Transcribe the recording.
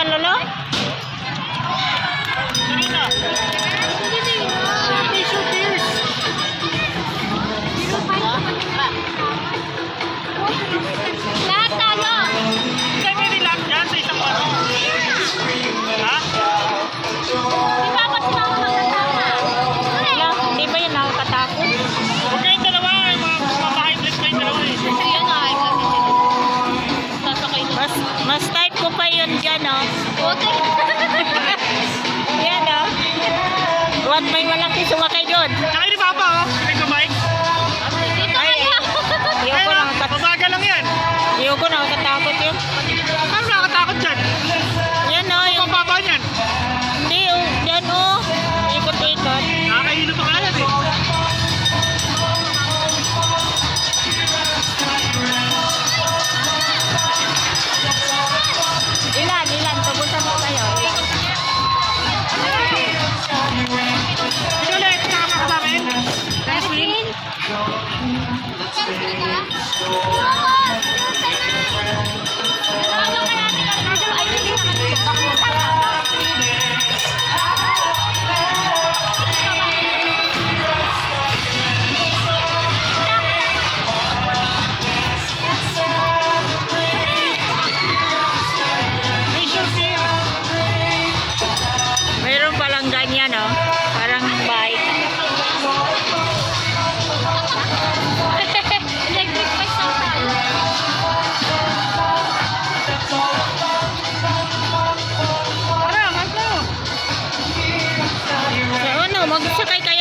yan, Lolo? Lahat tayo. Hindi lang yan sa isang ano. Ha? Di ba ako sinama magkasama? Wala, hindi ba yan nakakatakot? Huwag kayong dalawa. Yung mga mapahybrid kayong dalawa eh. Yan na ay kasi sasakay na. Mas type ko pa yun dyan, oh. Bote. Yan, oh. Huwag may malaki sumakay doon. Tsaka ni Papa oh. Hindi ko mic. Dito kaya. Ayoko na, Mabagal lang yan. ayoko na, nakatakot yun. Ano nakakatakot dyan? Yan, oh. Yung Yung, papa niyan. hindi, oh. Yan, oh. Ikot-ikot. Nakakahilo pa kaya eh. Ilan, tubusan mo kayo. Hindi ulit. Nakakama ka sa amin. Next week. Mission Fear. Mayroon palang ganyan, oh. Parang bike. Electric bike sa tayo. Tara, ano? So, ano, magsakay kayo